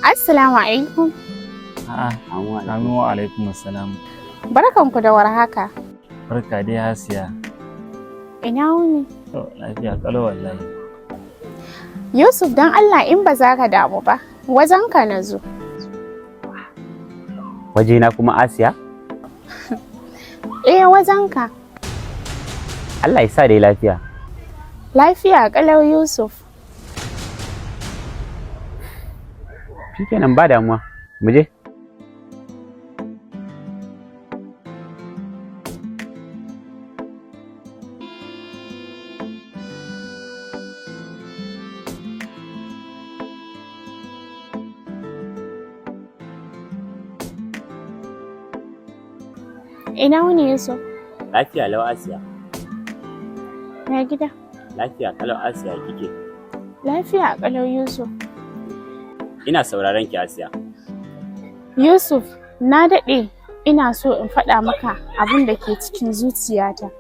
Assalamu alaikum. Amin wa alaikum assalam. Barkanku da warhaka. Barka dai Hasiya. Ina wuni? To lafiya kalau wallahi. Yusuf dan Allah in ba za ka damu ba, wajenka na zo. Wajena kuma Asiya? Wajenka. Allah ya sa dai lafiya. Lafiya kalau Yusuf. Shikenan ba damuwa. Mu je. Ina wuni Yusuf? Lafiya lau Asiya. Na gida. Lafiya kalau Asiya kike. Lafiya kalau Yusuf. Ina sauraron ki Asiya. Yusuf, na daɗe ina so in faɗa maka abin da ke cikin zuciyata.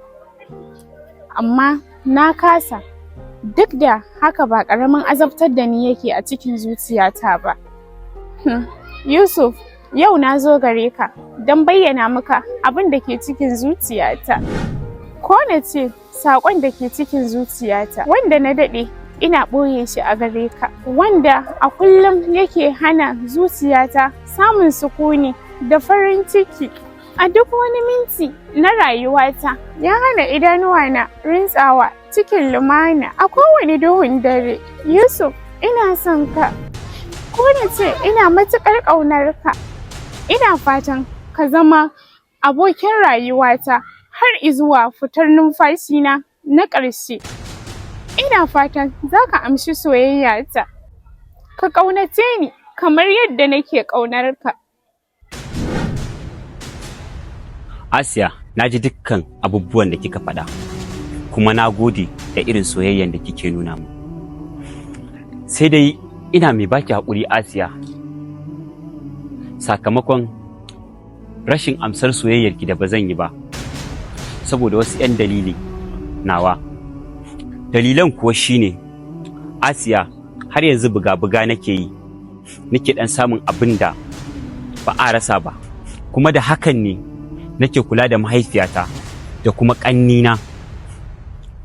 Amma na kasa. Duk da haka ba ƙaramin azabtar da ni yake a cikin zuciyata ba. Yusuf, yau na zo gare ka don bayyana maka abin da ke cikin zuciyata. Ko na ce saƙon da ke cikin zuciyata wanda na daɗe ina ɓoye shi a gare ka, wanda a kullum yake hana zuciyata samun sukuni da farin ciki a duk wani minti na rayuwata, ya hana idanuwana rintsawa cikin lumana a kowane duhun dare. Yusuf, ina son ka, ko na ce ina matuƙar ƙaunar ka. Ina fatan ka zama abokin rayuwata har izuwa fitar numfashina na ƙarshe. Ina fatan za ka amshi soyayyata, ka ƙaunace ni kamar yadda nake ƙaunar ka. Asiya, na ji dukkan abubuwan da kika faɗa, kuma na gode da irin soyayyen da kike nuna mu. Sai dai ina mai baki haƙuri Asiya, sakamakon rashin amsar soyayyarki da ba zan yi ba, saboda wasu 'yan dalili nawa. Dalilan kuwa shine, Asiya, har yanzu buga-buga nake yi, nake ɗan samun abin da ba a rasa ba, kuma da hakan ne nake kula da mahaifiyata da kuma ƙannina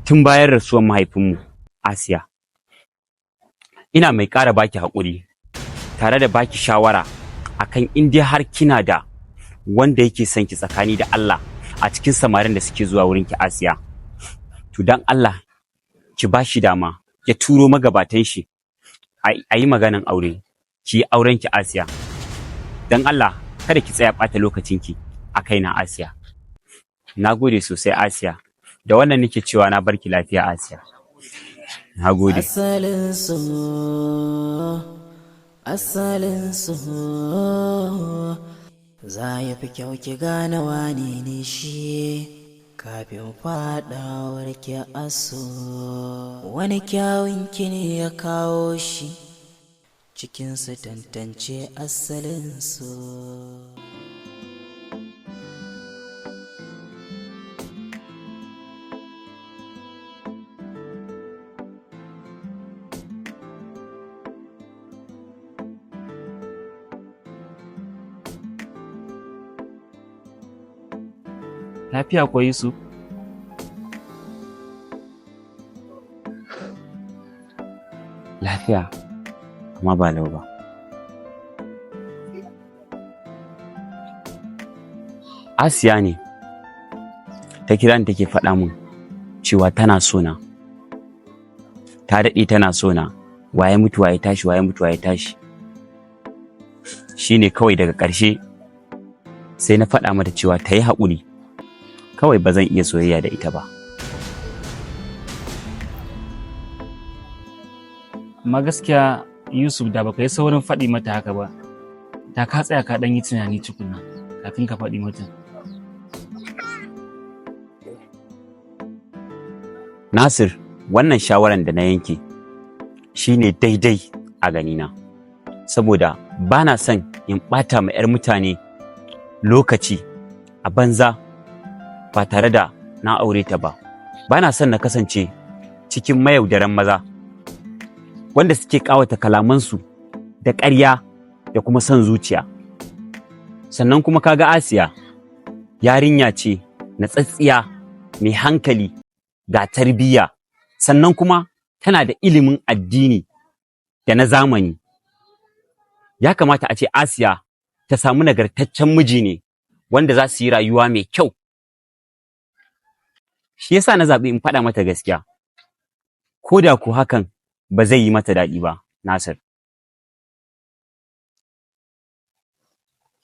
tun bayan rasuwar mahaifinmu. Asiya, ina mai ƙara baki haƙuri tare da baki shawara akan in dai har kina da wanda yake son ki tsakani da Allah a cikin samarin da suke zuwa wurin ki Asiya, to dan Allah ki ba shi dama ya turo magabatan shi a yi maganan aure, ki yi auren ki Asiya. Dan Allah kada ki tsaya ɓata lokacinki a kaina Asiya. Na gode sosai Asiya, da wannan nake cewa na barki lafiya Asiya. Na gode. Asalin su za ya fi kyau ki gane wane ne shi kafin faɗawar ki aso. Wani kyawun ki ne ya kawo shi cikin su tantance asalin su. Lafiya ko Yusuf? Lafiya, amma ba lau ba. Asiya ne ta kira ni take faɗa min cewa tana sona. Ta daɗe tana sona, waye mutu waye tashi, waye mutu waye tashi. Shine kawai daga ƙarshe sai na faɗa mata cewa ta yi haƙuri, kawai ba zan iya soyayya da ita ba. Amma gaskiya Yusuf, da baka yi saurin faɗi mata haka ba, da ka tsaya ka ɗan yi tunani tukuna kafin ka faɗi mata. Nasir, wannan shawaran da na yanke shine daidai a ganina, saboda ba na son in ɓata ma 'yar mutane lokaci a banza ba tare da na aure ta ba. Ba na son na kasance cikin mayaudaran maza wanda suke ƙawata kalamansu da ƙarya da kuma son zuciya. Sannan kuma kaga Asiya yarinya ce natsatsiya, mai hankali, ga tarbiyya, sannan kuma tana da ilimin addini da na zamani. Ya kamata a ce Asiya ta samu nagartaccen miji ne wanda za su yi rayuwa mai kyau. Shi yasa na zaɓi in faɗa mata gaskiya, ko da ko hakan ba zai yi mata daɗi ba, Nasir.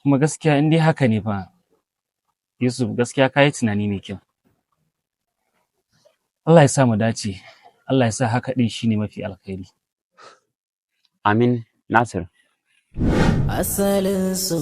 Kuma gaskiya in dai haka ne fa, Yusuf, gaskiya ka yi tunani mai kyau. Allah ya sa mu dace, Allah ya sa haka ɗin shine mafi alkhairi. Amin, Nasir. Asalin so